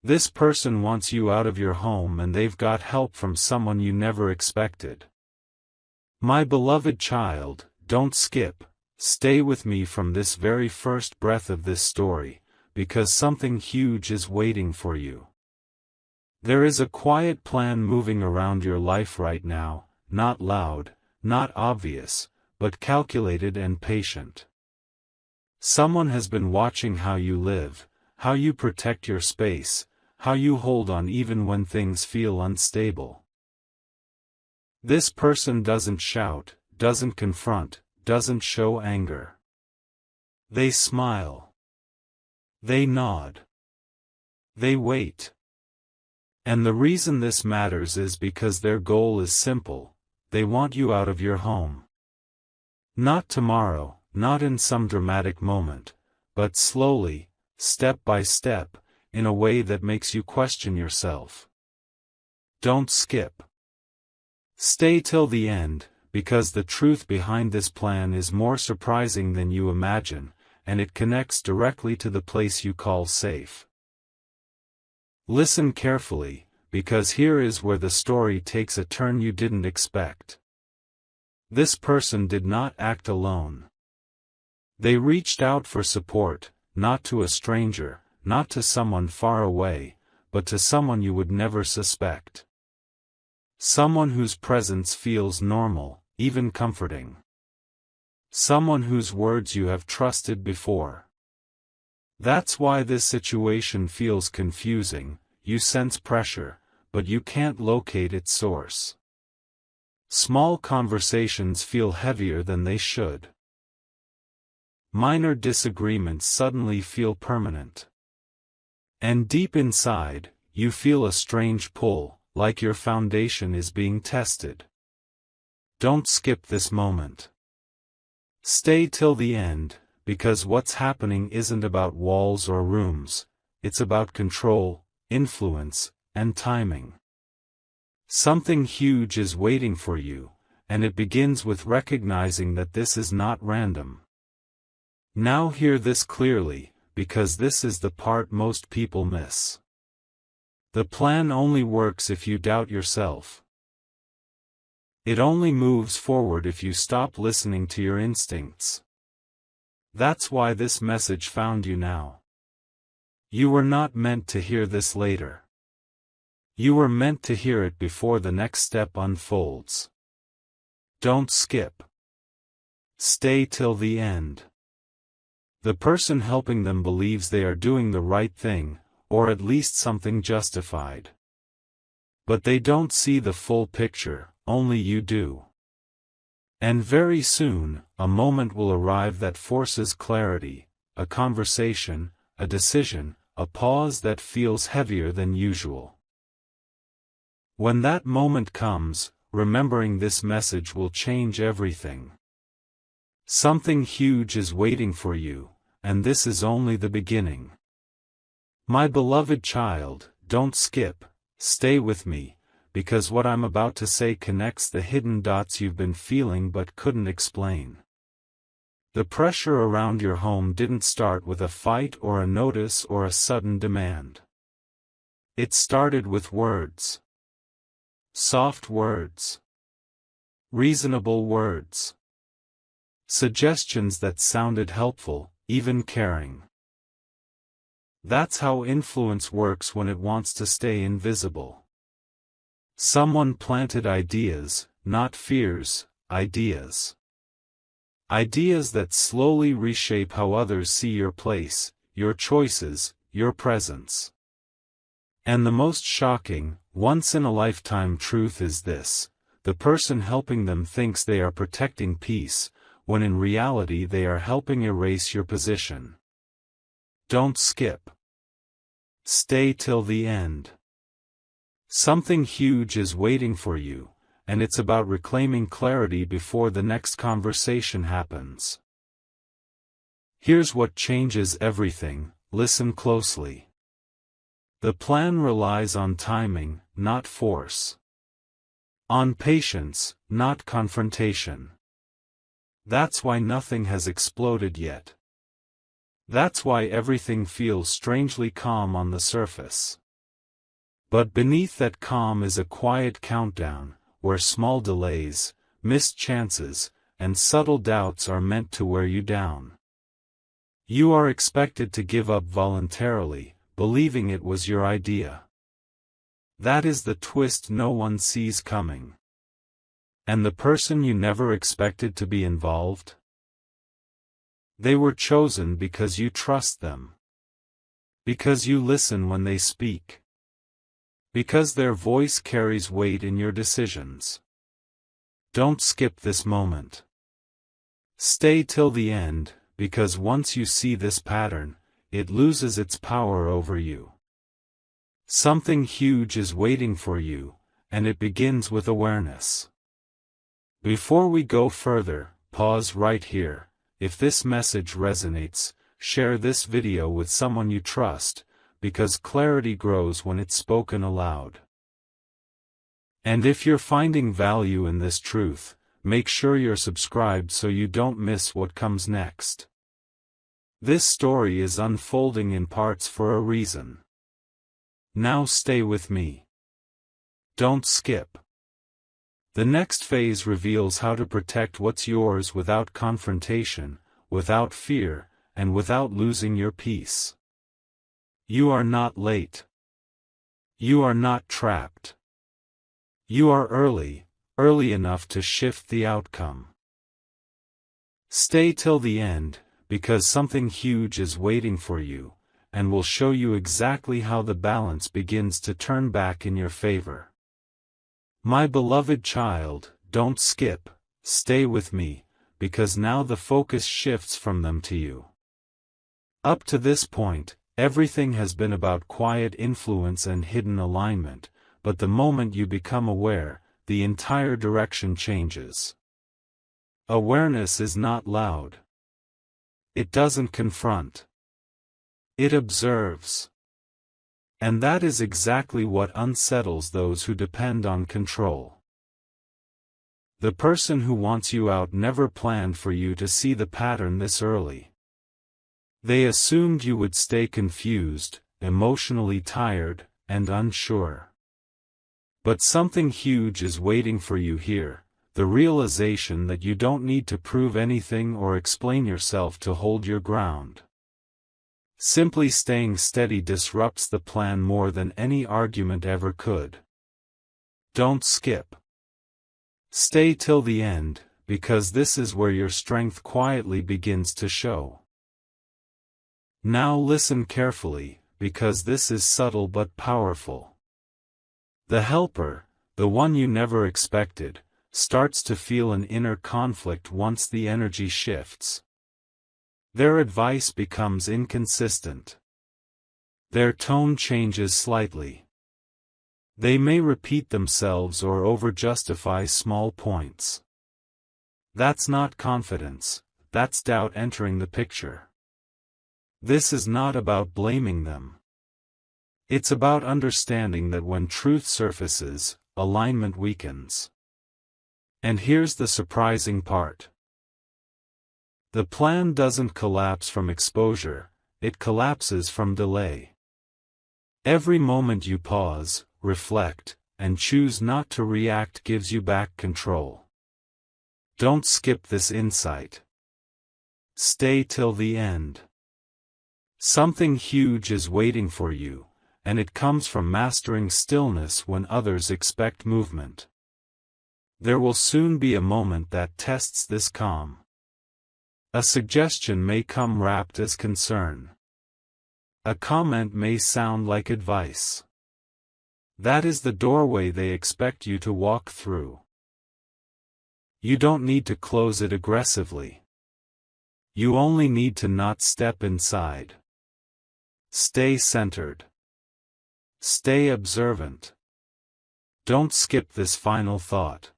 This person wants you out of your home and they've got help from someone you never expected. My beloved child, don't skip, stay with me from this very first breath of this story, because something huge is waiting for you. There is a quiet plan moving around your life right now, not loud, not obvious, but calculated and patient. Someone has been watching how you live, how you protect your space, how you hold on even when things feel unstable. This person doesn't shout, doesn't confront, doesn't show anger. They smile. They nod. They wait. And the reason this matters is because their goal is simple: they want you out of your home. Not tomorrow, not in some dramatic moment, but slowly, step by step, in a way that makes you question yourself. Don't skip. Stay till the end, because the truth behind this plan is more surprising than you imagine, and it connects directly to the place you call safe. Listen carefully, because here is where the story takes a turn you didn't expect. This person did not act alone. They reached out for support, not to a stranger, not to someone far away, but to someone you would never suspect. Someone whose presence feels normal, even comforting. Someone whose words you have trusted before. That's why this situation feels confusing. You sense pressure, but you can't locate its source. Small conversations feel heavier than they should. Minor disagreements suddenly feel permanent. And deep inside, you feel a strange pull, like your foundation is being tested. Don't skip this moment. Stay till the end, because what's happening isn't about walls or rooms, it's about control, influence, and timing. Something huge is waiting for you, and it begins with recognizing that this is not random. Now hear this clearly, because this is the part most people miss. The plan only works if you doubt yourself. It only moves forward if you stop listening to your instincts. That's why this message found you now. You were not meant to hear this later. You were meant to hear it before the next step unfolds. Don't skip. Stay till the end. The person helping them believes they are doing the right thing, or at least something justified. But they don't see the full picture, only you do. And very soon, a moment will arrive that forces clarity, a conversation, a decision, a pause that feels heavier than usual. When that moment comes, remembering this message will change everything. Something huge is waiting for you, and this is only the beginning. My beloved child, don't skip, stay with me, because what I'm about to say connects the hidden dots you've been feeling but couldn't explain. The pressure around your home didn't start with a fight or a notice or a sudden demand. It started with words. Soft words. Reasonable words. Suggestions that sounded helpful, even caring. That's how influence works when it wants to stay invisible. Someone planted ideas, not fears, ideas. Ideas that slowly reshape how others see your place, your choices, your presence. And the most shocking, once-in-a-lifetime truth is this: the person helping them thinks they are protecting peace, when in reality they are helping erase your position. Don't skip. Stay till the end. Something huge is waiting for you, and it's about reclaiming clarity before the next conversation happens. Here's what changes everything, listen closely. The plan relies on timing, not force. On patience, not confrontation. That's why nothing has exploded yet. That's why everything feels strangely calm on the surface. But beneath that calm is a quiet countdown, where small delays, missed chances, and subtle doubts are meant to wear you down. You are expected to give up voluntarily, believing it was your idea. That is the twist no one sees coming. And the person you never expected to be involved? They were chosen because you trust them. Because you listen when they speak. Because their voice carries weight in your decisions. Don't skip this moment. Stay till the end, because once you see this pattern, it loses its power over you. Something huge is waiting for you, and it begins with awareness. Before we go further, pause right here. If this message resonates, share this video with someone you trust, because clarity grows when it's spoken aloud. And if you're finding value in this truth, make sure you're subscribed so you don't miss what comes next. This story is unfolding in parts for a reason. Now stay with me. Don't skip. The next phase reveals how to protect what's yours without confrontation, without fear, and without losing your peace. You are not late. You are not trapped. You are early enough to shift the outcome. Stay till the end, because something huge is waiting for you, and will show you exactly how the balance begins to turn back in your favor. My beloved child, don't skip, stay with me, because now the focus shifts from them to you. Up to this point, everything has been about quiet influence and hidden alignment, but the moment you become aware, the entire direction changes. Awareness is not loud. It doesn't confront. It observes. And that is exactly what unsettles those who depend on control. The person who wants you out never planned for you to see the pattern this early. They assumed you would stay confused, emotionally tired, and unsure. But something huge is waiting for you here, the realization that you don't need to prove anything or explain yourself to hold your ground. Simply staying steady disrupts the plan more than any argument ever could. Don't skip. Stay till the end, because this is where your strength quietly begins to show. Now listen carefully, because this is subtle but powerful. The helper, the one you never expected, starts to feel an inner conflict once the energy shifts. Their advice becomes inconsistent. Their tone changes slightly. They may repeat themselves or over-justify small points. That's not confidence, that's doubt entering the picture. This is not about blaming them. It's about understanding that when truth surfaces, alignment weakens. And here's the surprising part. The plan doesn't collapse from exposure, it collapses from delay. Every moment you pause, reflect, and choose not to react gives you back control. Don't skip this insight. Stay till the end. Something huge is waiting for you, and it comes from mastering stillness when others expect movement. There will soon be a moment that tests this calm. A suggestion may come wrapped as concern. A comment may sound like advice. That is the doorway they expect you to walk through. You don't need to close it aggressively. You only need to not step inside. Stay centered. Stay observant. Don't skip this final thought.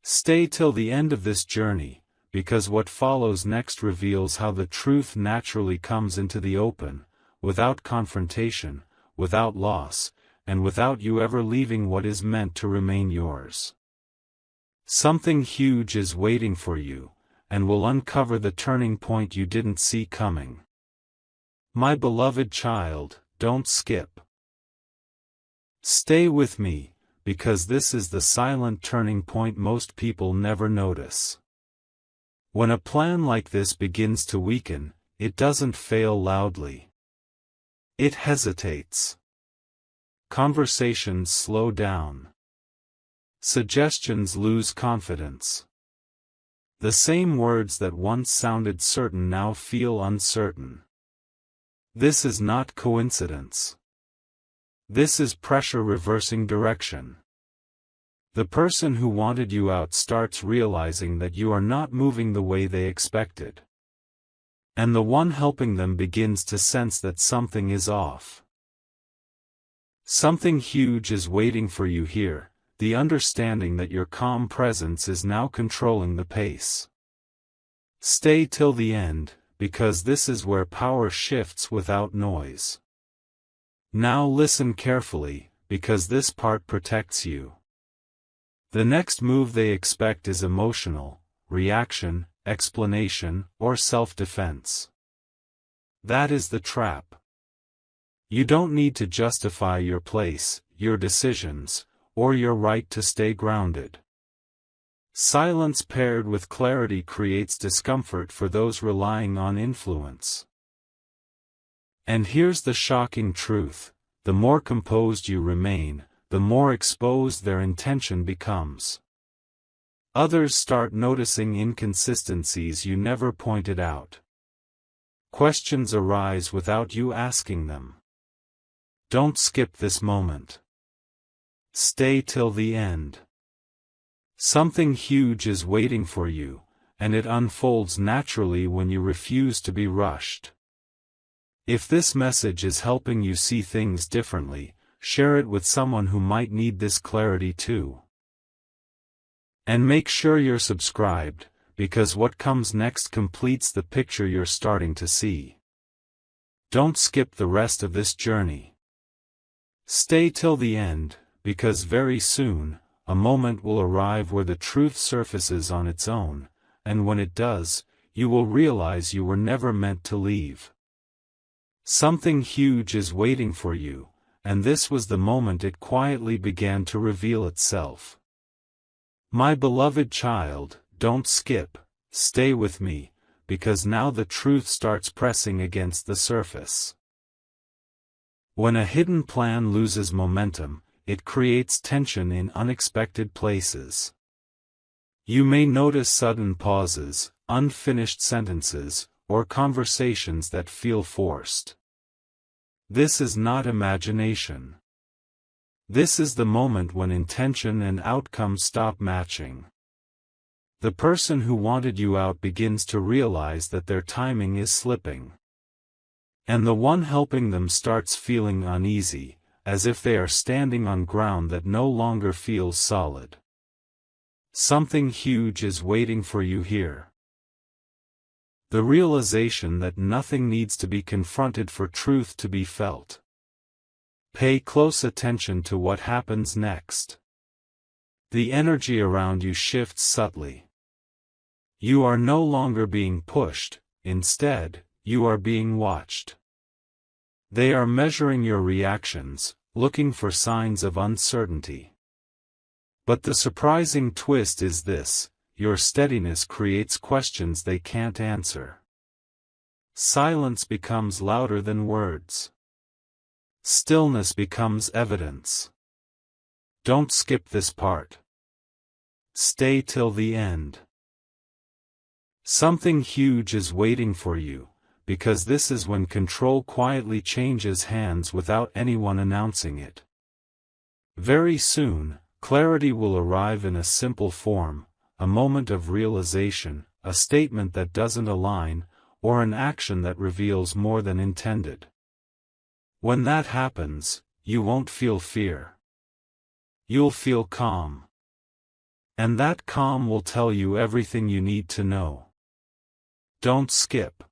Stay till the end of this journey, because what follows next reveals how the truth naturally comes into the open, without confrontation, without loss, and without you ever leaving what is meant to remain yours. Something huge is waiting for you, and will uncover the turning point you didn't see coming. My beloved child, don't skip. Stay with me, because this is the silent turning point most people never notice. When a plan like this begins to weaken, it doesn't fail loudly. It hesitates. Conversations slow down. Suggestions lose confidence. The same words that once sounded certain now feel uncertain. This is not coincidence. This is pressure reversing direction. The person who wanted you out starts realizing that you are not moving the way they expected. And the one helping them begins to sense that something is off. Something huge is waiting for you here, the understanding that your calm presence is now controlling the pace. Stay till the end, because this is where power shifts without noise. Now listen carefully, because this part protects you. The next move they expect is emotional, reaction, explanation, or self-defense. That is the trap. You don't need to justify your place, your decisions, or your right to stay grounded. Silence paired with clarity creates discomfort for those relying on influence. And here's the shocking truth: the more composed you remain, the more exposed their intention becomes. Others start noticing inconsistencies you never pointed out. Questions arise without you asking them. Don't skip this moment. Stay till the end. Something huge is waiting for you, and it unfolds naturally when you refuse to be rushed. If this message is helping you see things differently, share it with someone who might need this clarity too. And make sure you're subscribed, because what comes next completes the picture you're starting to see. Don't skip the rest of this journey. Stay till the end, because very soon, a moment will arrive where the truth surfaces on its own, and when it does, you will realize you were never meant to leave. Something huge is waiting for you, and this was the moment it quietly began to reveal itself. My beloved child, don't skip, stay with me, because now the truth starts pressing against the surface. When a hidden plan loses momentum, it creates tension in unexpected places. You may notice sudden pauses, unfinished sentences, or conversations that feel forced. This is not imagination. This is the moment when intention and outcome stop matching. The person who wanted you out begins to realize that their timing is slipping. And the one helping them starts feeling uneasy, as if they are standing on ground that no longer feels solid. Something huge is waiting for you here. The realization that nothing needs to be confronted for truth to be felt. Pay close attention to what happens next. The energy around you shifts subtly. You are no longer being pushed, instead, you are being watched. They are measuring your reactions, looking for signs of uncertainty. But the surprising twist is this: your steadiness creates questions they can't answer. Silence becomes louder than words. Stillness becomes evidence. Don't skip this part. Stay till the end. Something huge is waiting for you, because this is when control quietly changes hands without anyone announcing it. Very soon, clarity will arrive in a simple form, a moment of realization, a statement that doesn't align, or an action that reveals more than intended. When that happens, you won't feel fear. You'll feel calm. And that calm will tell you everything you need to know. Don't skip.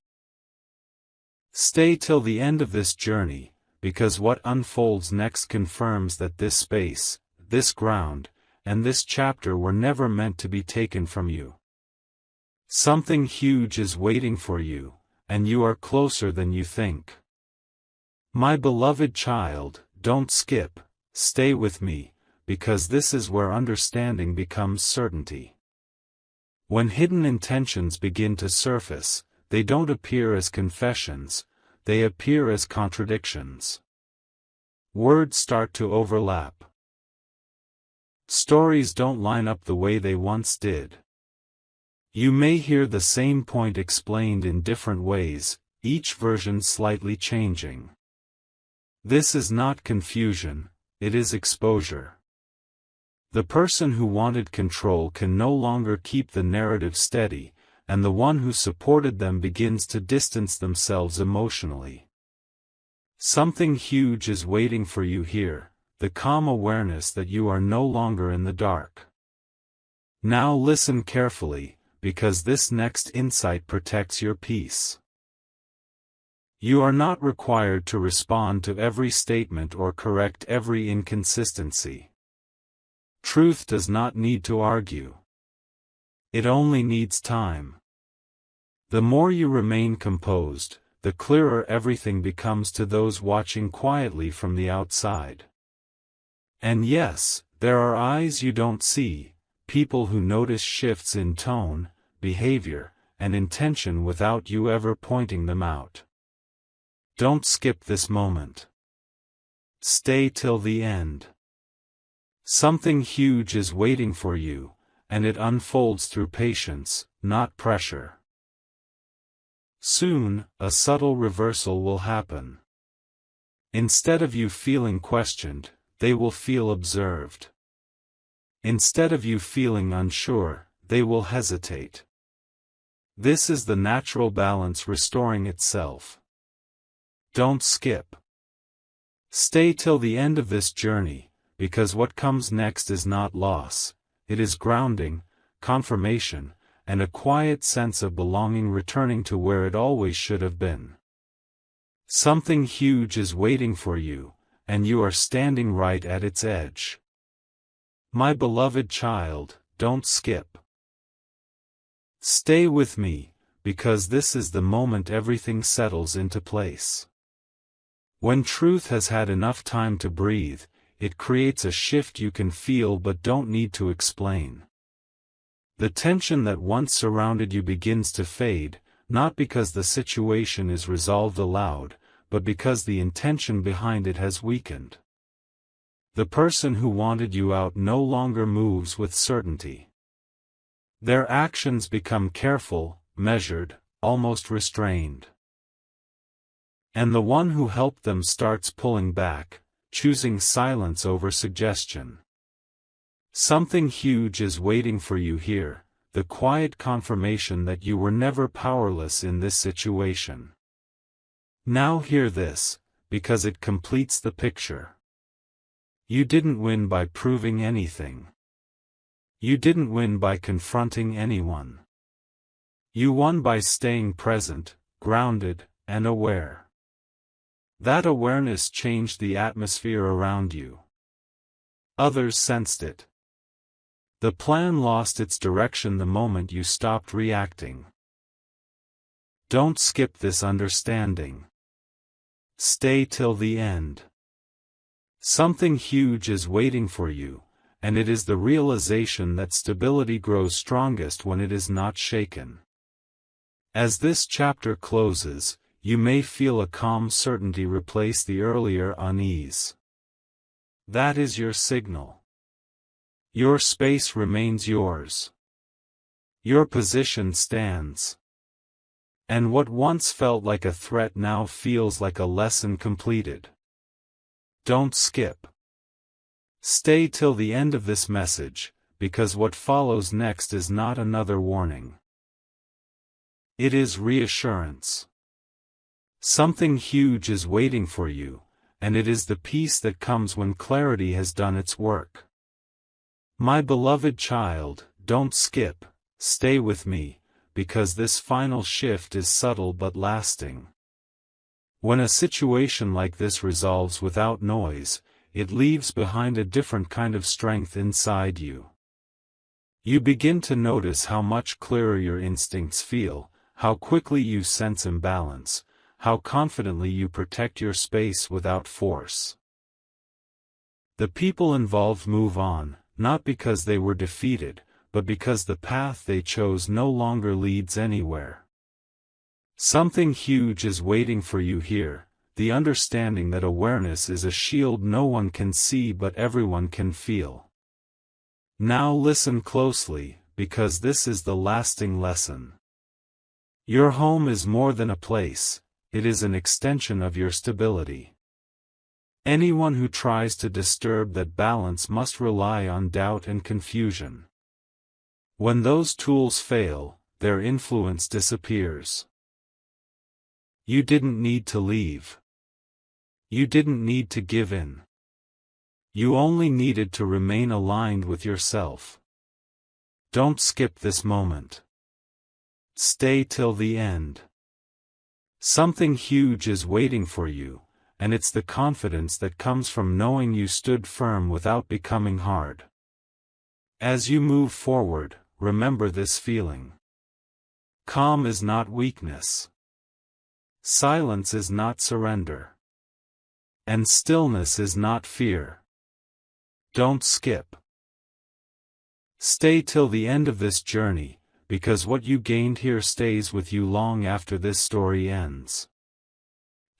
Stay till the end of this journey, because what unfolds next confirms that this space, this ground, and this chapter were never meant to be taken from you. Something huge is waiting for you, and you are closer than you think. My beloved child, don't skip, stay with me, because this is where understanding becomes certainty. When hidden intentions begin to surface, they don't appear as confessions, they appear as contradictions. Words start to overlap. Stories don't line up the way they once did. You may hear the same point explained in different ways, each version slightly changing. This is not confusion, it is exposure. The person who wanted control can no longer keep the narrative steady, and the one who supported them begins to distance themselves emotionally. Something huge is waiting for you here, the calm awareness that you are no longer in the dark. Now listen carefully, because this next insight protects your peace. You are not required to respond to every statement or correct every inconsistency. Truth does not need to argue. It only needs time. The more you remain composed, the clearer everything becomes to those watching quietly from the outside. And yes, there are eyes you don't see, people who notice shifts in tone, behavior, and intention without you ever pointing them out. Don't skip this moment. Stay till the end. Something huge is waiting for you, and it unfolds through patience, not pressure. Soon, a subtle reversal will happen. Instead of you feeling questioned, they will feel observed. Instead of you feeling unsure, they will hesitate. This is the natural balance restoring itself. Don't skip. Stay till the end of this journey, because what comes next is not loss, it is grounding, confirmation, and a quiet sense of belonging returning to where it always should have been. Something huge is waiting for you, and you are standing right at its edge. My beloved child, don't skip. Stay with me, because this is the moment everything settles into place. When truth has had enough time to breathe, it creates a shift you can feel but don't need to explain. The tension that once surrounded you begins to fade, not because the situation is resolved aloud, but because the intention behind it has weakened. The person who wanted you out no longer moves with certainty. Their actions become careful, measured, almost restrained. And the one who helped them starts pulling back, choosing silence over suggestion. Something huge is waiting for you here, the quiet confirmation that you were never powerless in this situation. Now hear this, because it completes the picture. You didn't win by proving anything. You didn't win by confronting anyone. You won by staying present, grounded, and aware. That awareness changed the atmosphere around you. Others sensed it. The plan lost its direction the moment you stopped reacting. Don't skip this understanding. Stay till the end. Something huge is waiting for you, and it is the realization that stability grows strongest when it is not shaken. As this chapter closes, you may feel a calm certainty replace the earlier unease. That is your signal. Your space remains yours. Your position stands. And what once felt like a threat now feels like a lesson completed. Don't skip. Stay till the end of this message, because what follows next is not another warning. It is reassurance. Something huge is waiting for you, and it is the peace that comes when clarity has done its work. My beloved child, don't skip, stay with me, because this final shift is subtle but lasting. When a situation like this resolves without noise, it leaves behind a different kind of strength inside you. You begin to notice how much clearer your instincts feel, how quickly you sense imbalance, how confidently you protect your space without force. The people involved move on, not because they were defeated, but because the path they chose no longer leads anywhere. Something huge is waiting for you here, the understanding that awareness is a shield no one can see but everyone can feel. Now listen closely, because this is the lasting lesson. Your home is more than a place, it is an extension of your stability. Anyone who tries to disturb that balance must rely on doubt and confusion. When those tools fail, their influence disappears. You didn't need to leave. You didn't need to give in. You only needed to remain aligned with yourself. Don't skip this moment. Stay till the end. Something huge is waiting for you, and it's the confidence that comes from knowing you stood firm without becoming hard. As you move forward, remember this feeling. Calm is not weakness. Silence is not surrender. And stillness is not fear. Don't skip. Stay till the end of this journey, because what you gained here stays with you long after this story ends.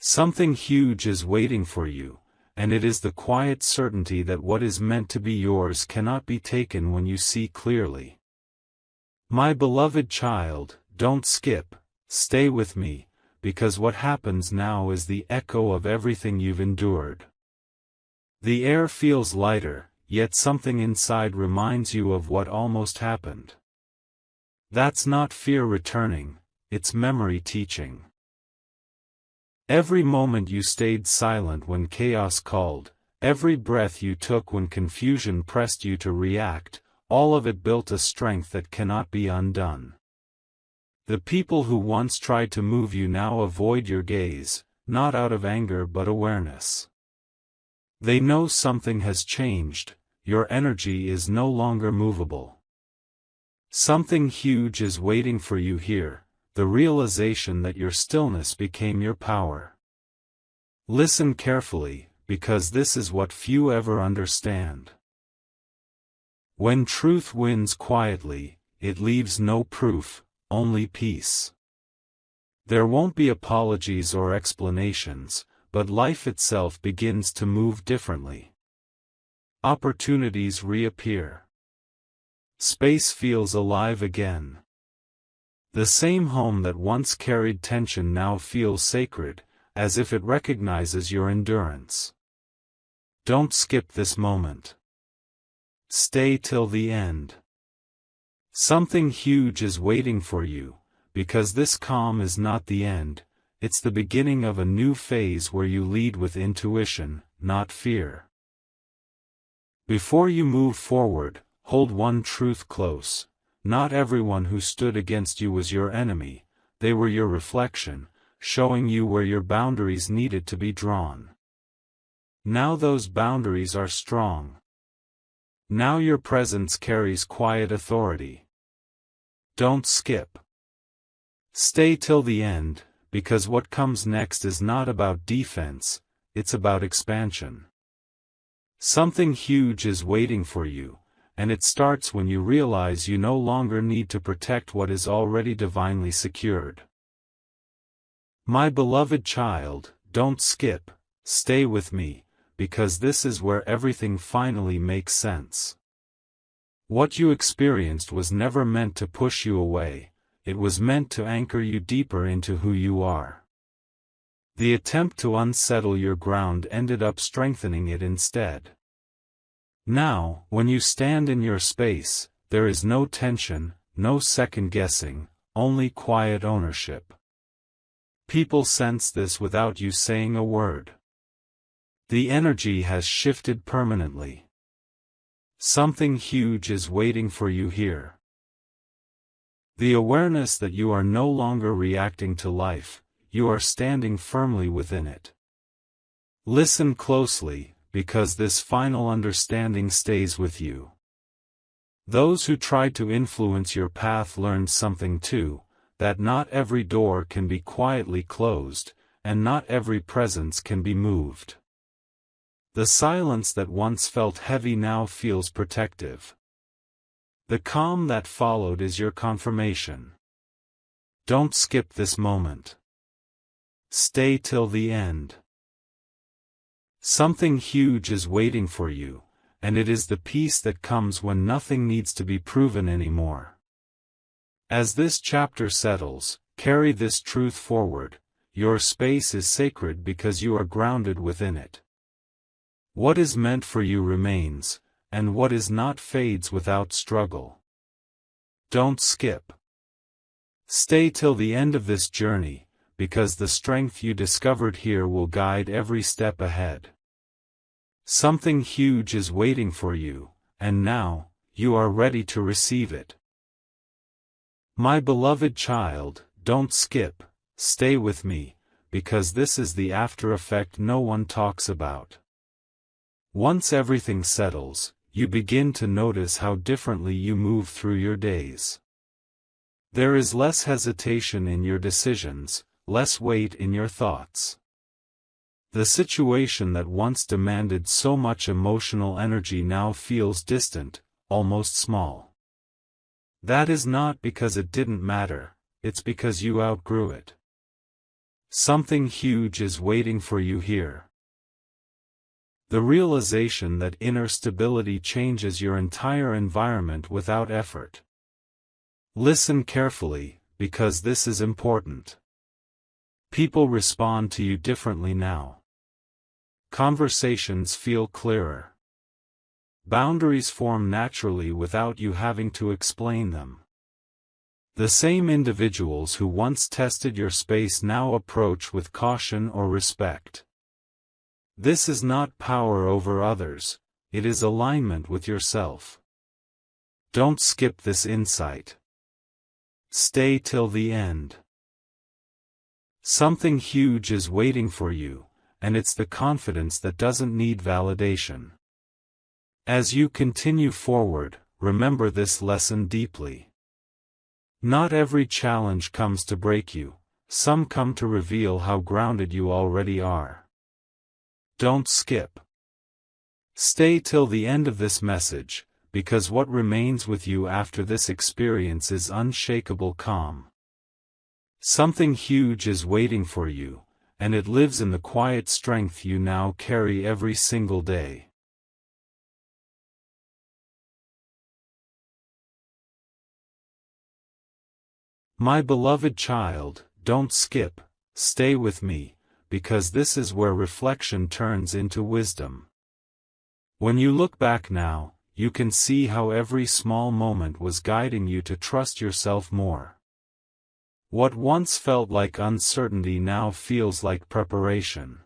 Something huge is waiting for you, and it is the quiet certainty that what is meant to be yours cannot be taken when you see clearly. My beloved child, don't skip, stay with me, because what happens now is the echo of everything you've endured. The air feels lighter, yet something inside reminds you of what almost happened. That's not fear returning, it's memory teaching. Every moment you stayed silent when chaos called, every breath you took when confusion pressed you to react, all of it built a strength that cannot be undone. The people who once tried to move you now avoid your gaze, not out of anger but awareness. They know something has changed, your energy is no longer movable. Something huge is waiting for you here, the realization that your stillness became your power. Listen carefully, because this is what few ever understand. When truth wins quietly, it leaves no proof, only peace. There won't be apologies or explanations, but life itself begins to move differently. Opportunities reappear. Space feels alive again. The same home that once carried tension now feels sacred, as if it recognizes your endurance. Don't skip this moment. Stay till the end. Something huge is waiting for you, because this calm is not the end, it's the beginning of a new phase where you lead with intuition, not fear. Before you move forward, hold one truth close. Not everyone who stood against you was your enemy, they were your reflection, showing you where your boundaries needed to be drawn. Now those boundaries are strong. Now your presence carries quiet authority. Don't skip. Stay till the end, because what comes next is not about defense, it's about expansion. Something huge is waiting for you, and it starts when you realize you no longer need to protect what is already divinely secured. My beloved child, don't skip, stay with me, because this is where everything finally makes sense. What you experienced was never meant to push you away, it was meant to anchor you deeper into who you are. The attempt to unsettle your ground ended up strengthening it instead. Now, when you stand in your space, there is no tension, no second-guessing, only quiet ownership. People sense this without you saying a word. The energy has shifted permanently. Something huge is waiting for you here. The awareness that you are no longer reacting to life, you are standing firmly within it. Listen closely, because this final understanding stays with you. Those who tried to influence your path learned something too, that not every door can be quietly closed, and not every presence can be moved. The silence that once felt heavy now feels protective. The calm that followed is your confirmation. Don't skip this moment. Stay till the end. Something huge is waiting for you, and it is the peace that comes when nothing needs to be proven anymore. As this chapter settles, carry this truth forward: your space is sacred because you are grounded within it. What is meant for you remains, and what is not fades without struggle. Don't skip. Stay till the end of this journey, because the strength you discovered here will guide every step ahead. Something huge is waiting for you, and now, you are ready to receive it. My beloved child, don't skip, stay with me, because this is the after effect no one talks about. Once everything settles, you begin to notice how differently you move through your days. There is less hesitation in your decisions, less weight in your thoughts. The situation that once demanded so much emotional energy now feels distant, almost small. That is not because it didn't matter, it's because you outgrew it. Something huge is waiting for you here. The realization that inner stability changes your entire environment without effort. Listen carefully, because this is important. People respond to you differently now. Conversations feel clearer. Boundaries form naturally without you having to explain them. The same individuals who once tested your space now approach with caution or respect. This is not power over others, it is alignment with yourself. Don't skip this insight. Stay till the end. Something huge is waiting for you, and it's the confidence that doesn't need validation. As you continue forward, remember this lesson deeply. Not every challenge comes to break you, some come to reveal how grounded you already are. Don't skip. Stay till the end of this message, because what remains with you after this experience is unshakable calm. Something huge is waiting for you, and it lives in the quiet strength you now carry every single day. My beloved child, don't skip, stay with me, because this is where reflection turns into wisdom. When you look back now, you can see how every small moment was guiding you to trust yourself more. What once felt like uncertainty now feels like preparation.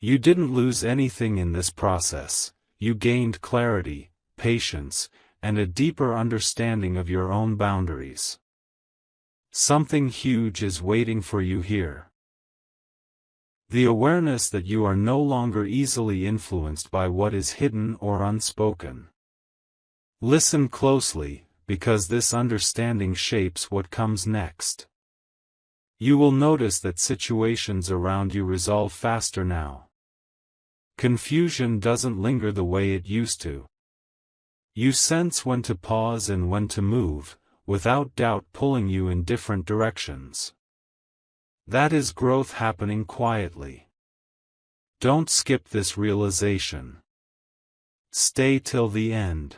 You didn't lose anything in this process, you gained clarity, patience, and a deeper understanding of your own boundaries. Something huge is waiting for you here. The awareness that you are no longer easily influenced by what is hidden or unspoken. Listen closely, because this understanding shapes what comes next. You will notice that situations around you resolve faster now. Confusion doesn't linger the way it used to. You sense when to pause and when to move, without doubt pulling you in different directions. That is growth happening quietly. Don't skip this realization. Stay till the end.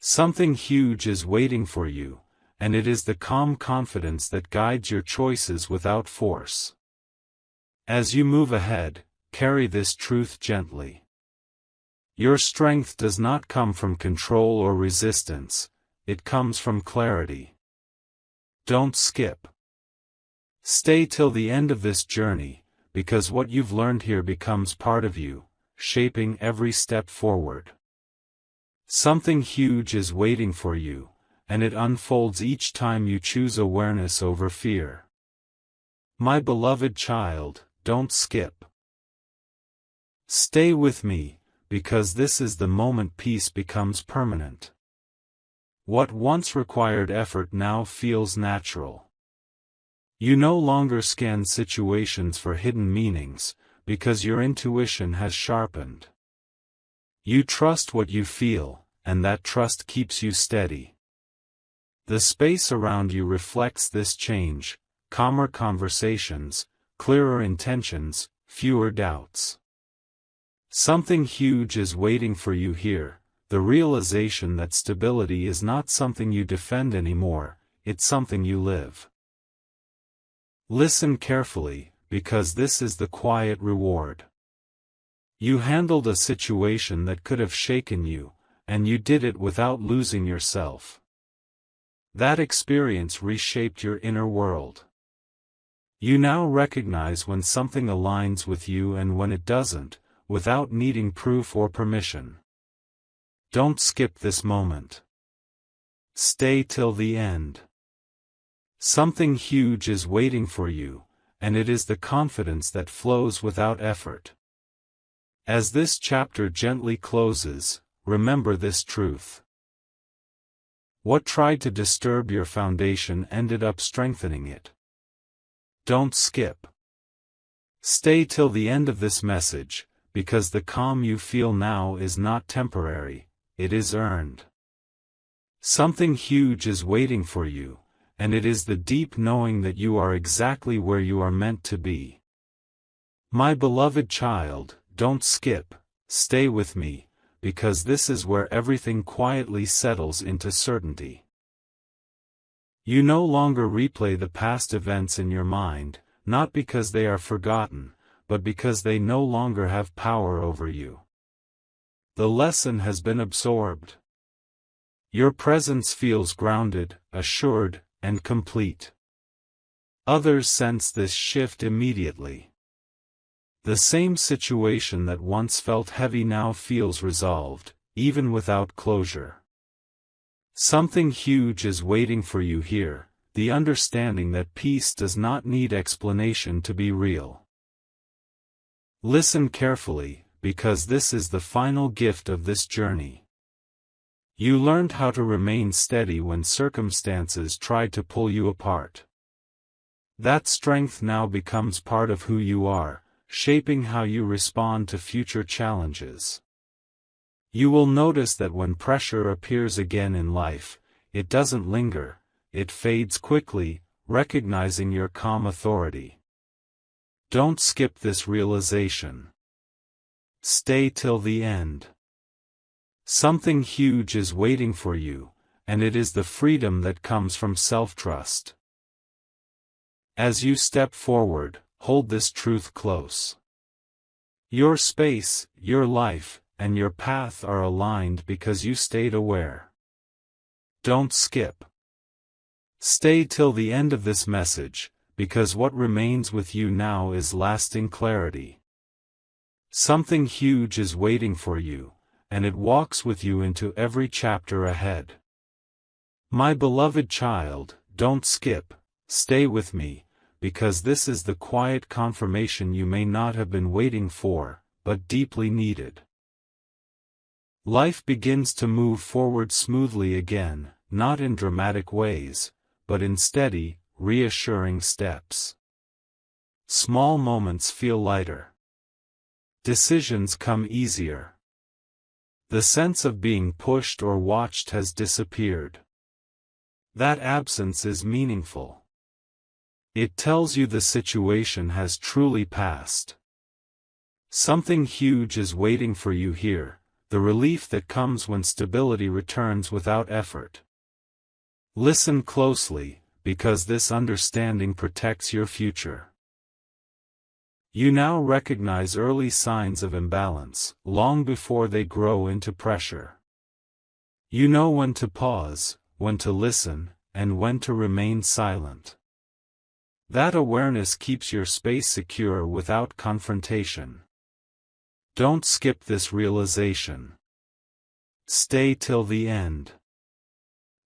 Something huge is waiting for you, and it is the calm confidence that guides your choices without force. As you move ahead, carry this truth gently. Your strength does not come from control or resistance, it comes from clarity. Don't skip. Stay till the end of this journey, because what you've learned here becomes part of you, shaping every step forward. Something huge is waiting for you, and it unfolds each time you choose awareness over fear. My beloved child, don't skip. Stay with me, because this is the moment peace becomes permanent. What once required effort now feels natural. You no longer scan situations for hidden meanings, because your intuition has sharpened. You trust what you feel, and that trust keeps you steady. The space around you reflects this change: calmer conversations, clearer intentions, fewer doubts. Something huge is waiting for you here, the realization that stability is not something you defend anymore, it's something you live. Listen carefully, because this is the quiet reward. You handled a situation that could have shaken you, and you did it without losing yourself. That experience reshaped your inner world. You now recognize when something aligns with you and when it doesn't, without needing proof or permission. Don't skip this moment. Stay till the end. Something huge is waiting for you, and it is the confidence that flows without effort. As this chapter gently closes, remember this truth. What tried to disturb your foundation ended up strengthening it. Don't skip. Stay till the end of this message, because the calm you feel now is not temporary, it is earned. Something huge is waiting for you, and it is the deep knowing that you are exactly where you are meant to be. My beloved child, don't skip, stay with me, because this is where everything quietly settles into certainty. You no longer replay the past events in your mind, not because they are forgotten, but because they no longer have power over you. The lesson has been absorbed. Your presence feels grounded, assured, and complete. Others sense this shift immediately. The same situation that once felt heavy now feels resolved, even without closure. Something huge is waiting for you here, the understanding that peace does not need explanation to be real. Listen carefully, because this is the final gift of this journey. You learned how to remain steady when circumstances tried to pull you apart. That strength now becomes part of who you are, shaping how you respond to future challenges. You will notice that when pressure appears again in life, it doesn't linger, it fades quickly, recognizing your calm authority. Don't skip this realization. Stay till the end. Something huge is waiting for you, and it is the freedom that comes from self-trust. As you step forward, hold this truth close. Your space, your life, and your path are aligned because you stayed aware. Don't skip. Stay till the end of this message, because what remains with you now is lasting clarity. Something huge is waiting for you, and it walks with you into every chapter ahead. My beloved child, don't skip, stay with me, because this is the quiet confirmation you may not have been waiting for, but deeply needed. Life begins to move forward smoothly again, not in dramatic ways, but in steady, reassuring steps. Small moments feel lighter. Decisions come easier. The sense of being pushed or watched has disappeared. That absence is meaningful. It tells you the situation has truly passed. Something huge is waiting for you here, the relief that comes when stability returns without effort. Listen closely, because this understanding protects your future. You now recognize early signs of imbalance, long before they grow into pressure. You know when to pause, when to listen, and when to remain silent. That awareness keeps your space secure without confrontation. Don't skip this realization. Stay till the end.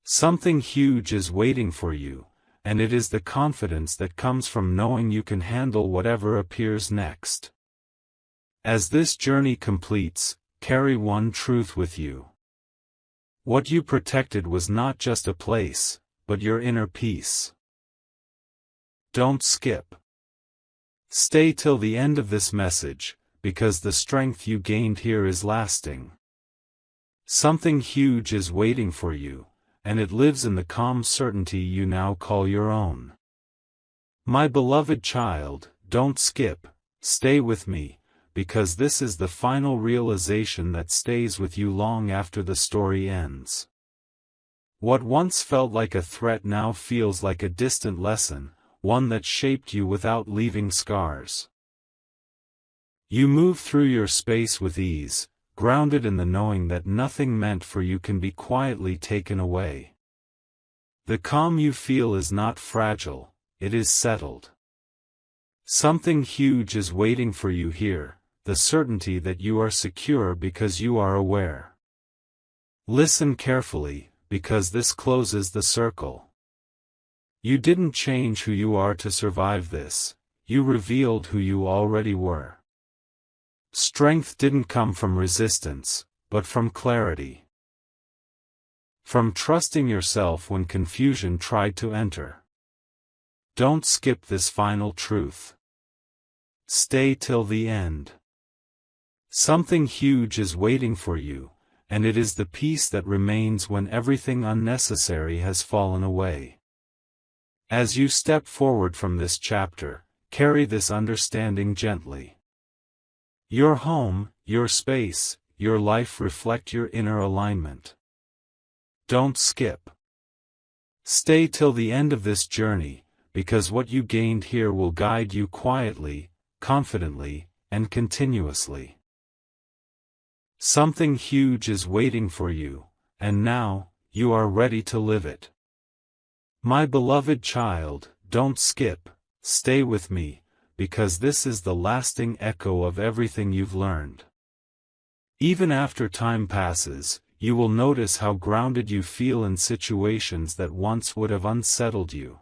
Something huge is waiting for you, and it is the confidence that comes from knowing you can handle whatever appears next. As this journey completes, carry one truth with you. What you protected was not just a place, but your inner peace. Don't skip. Stay till the end of this message, because the strength you gained here is lasting. Something huge is waiting for you, and it lives in the calm certainty you now call your own. My beloved child, don't skip, stay with me, because this is the final realization that stays with you long after the story ends. What once felt like a threat now feels like a distant lesson, one that shaped you without leaving scars. You move through your space with ease, grounded in the knowing that nothing meant for you can be quietly taken away. The calm you feel is not fragile, it is settled. Something huge is waiting for you here, the certainty that you are secure because you are aware. Listen carefully, because this closes the circle. You didn't change who you are to survive this, you revealed who you already were. Strength didn't come from resistance, but from clarity. From trusting yourself when confusion tried to enter. Don't skip this final truth. Stay till the end. Something huge is waiting for you, and it is the peace that remains when everything unnecessary has fallen away. As you step forward from this chapter, carry this understanding gently. Your home, your space, your life reflect your inner alignment. Don't skip. Stay till the end of this journey, because what you gained here will guide you quietly, confidently, and continuously. Something huge is waiting for you, and now, you are ready to live it. My beloved child, don't skip, stay with me, because this is the lasting echo of everything you've learned. Even after time passes, you will notice how grounded you feel in situations that once would have unsettled you.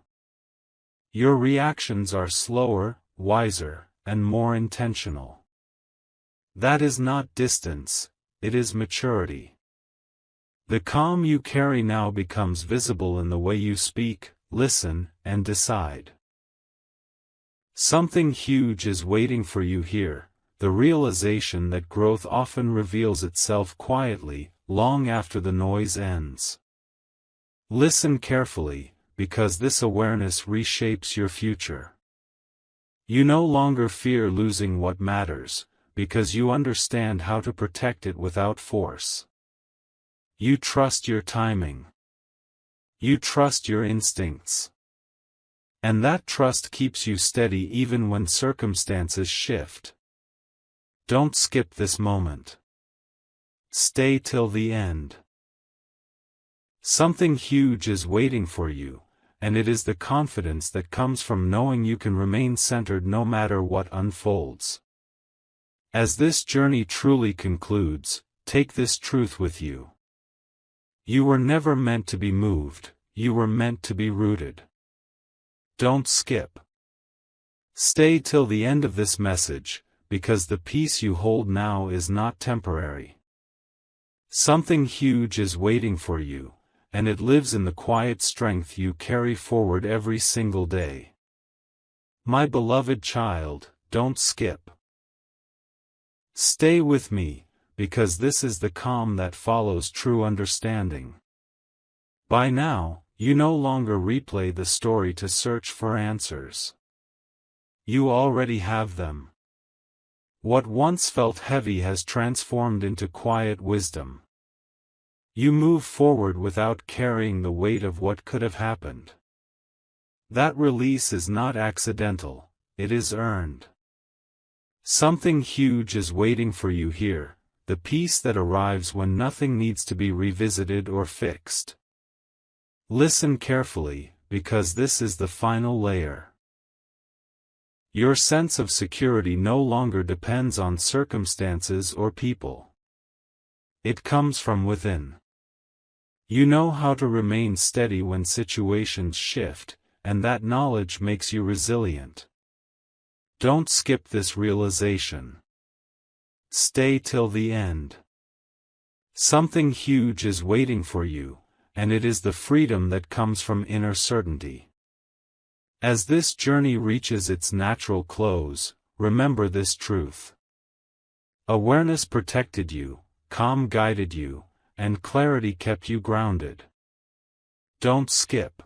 Your reactions are slower, wiser, and more intentional. That is not distance, it is maturity. The calm you carry now becomes visible in the way you speak, listen, and decide. Something huge is waiting for you here, the realization that growth often reveals itself quietly, long after the noise ends. Listen carefully, because this awareness reshapes your future. You no longer fear losing what matters, because you understand how to protect it without force. You trust your timing. You trust your instincts. And that trust keeps you steady even when circumstances shift. Don't skip this moment. Stay till the end. Something huge is waiting for you, and it is the confidence that comes from knowing you can remain centered no matter what unfolds. As this journey truly concludes, take this truth with you. You were never meant to be moved, you were meant to be rooted. Don't skip. Stay till the end of this message, because the peace you hold now is not temporary. Something huge is waiting for you, and it lives in the quiet strength you carry forward every single day. My beloved child, don't skip. Stay with me, because this is the calm that follows true understanding. By now, you no longer replay the story to search for answers. You already have them. What once felt heavy has transformed into quiet wisdom. You move forward without carrying the weight of what could have happened. That release is not accidental, it is earned. Something huge is waiting for you here, the peace that arrives when nothing needs to be revisited or fixed. Listen carefully, because this is the final layer. Your sense of security no longer depends on circumstances or people. It comes from within. You know how to remain steady when situations shift, and that knowledge makes you resilient. Don't skip this realization. Stay till the end. Something huge is waiting for you, and it is the freedom that comes from inner certainty. As this journey reaches its natural close, remember this truth. Awareness protected you, calm guided you, and clarity kept you grounded. Don't skip.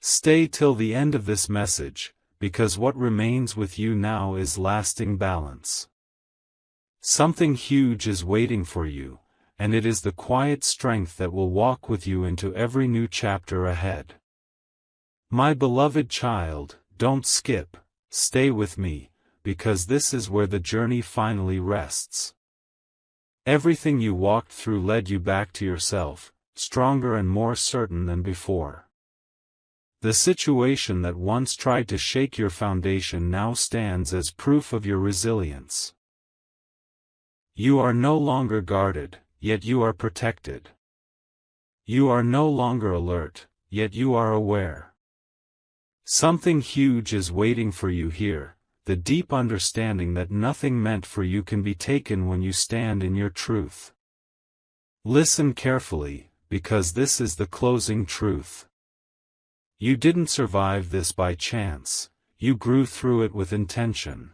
Stay till the end of this message, because what remains with you now is lasting balance. Something huge is waiting for you, and it is the quiet strength that will walk with you into every new chapter ahead. My beloved child, don't skip, stay with me, because this is where the journey finally rests. Everything you walked through led you back to yourself, stronger and more certain than before. The situation that once tried to shake your foundation now stands as proof of your resilience. You are no longer guarded, yet you are protected. You are no longer alert, yet you are aware. Something huge is waiting for you here, the deep understanding that nothing meant for you can be taken when you stand in your truth. Listen carefully, because this is the closing truth. You didn't survive this by chance, you grew through it with intention.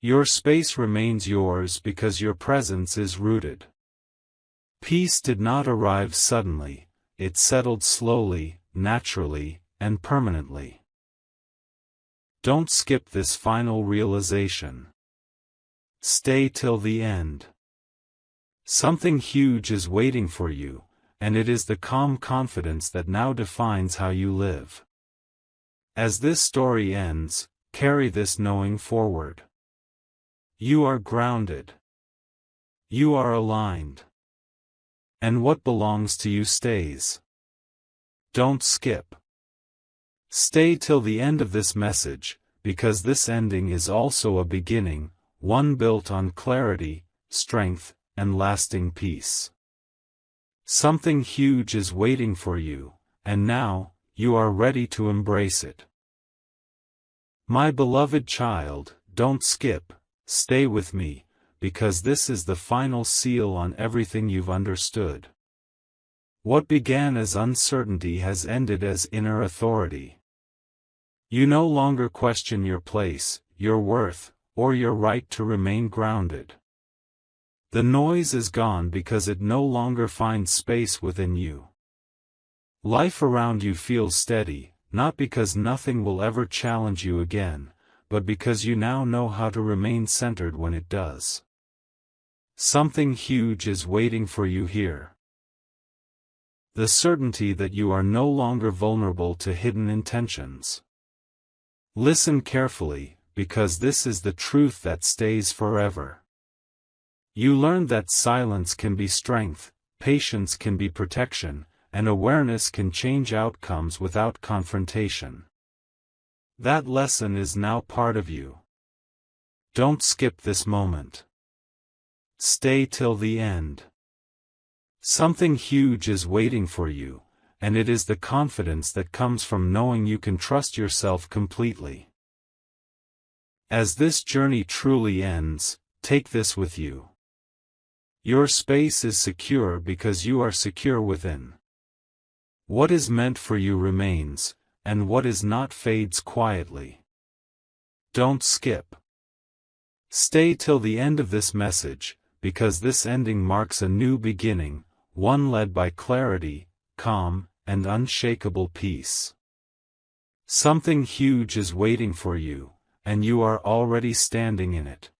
Your space remains yours because your presence is rooted. Peace did not arrive suddenly, it settled slowly, naturally, and permanently. Don't skip this final realization. Stay till the end. Something huge is waiting for you, and it is the calm confidence that now defines how you live. As this story ends, carry this knowing forward. You are grounded. You are aligned. And what belongs to you stays. Don't skip. Stay till the end of this message, because this ending is also a beginning, one built on clarity, strength, and lasting peace. Something huge is waiting for you, and now, you are ready to embrace it. My beloved child, don't skip, stay with me, because this is the final seal on everything you've understood. What began as uncertainty has ended as inner authority. You no longer question your place, your worth, or your right to remain grounded. The noise is gone because it no longer finds space within you. Life around you feels steady, not because nothing will ever challenge you again, but because you now know how to remain centered when it does. Something huge is waiting for you here. The certainty that you are no longer vulnerable to hidden intentions. Listen carefully, because this is the truth that stays forever. You learned that silence can be strength, patience can be protection, and awareness can change outcomes without confrontation. That lesson is now part of you. Don't skip this moment. Stay till the end. Something huge is waiting for you, and it is the confidence that comes from knowing you can trust yourself completely. As this journey truly ends, take this with you. Your space is secure because you are secure within. What is meant for you remains, and what is not fades quietly. Don't skip. Stay till the end of this message, because this ending marks a new beginning, one led by clarity, calm, and unshakable peace. Something huge is waiting for you, and you are already standing in it.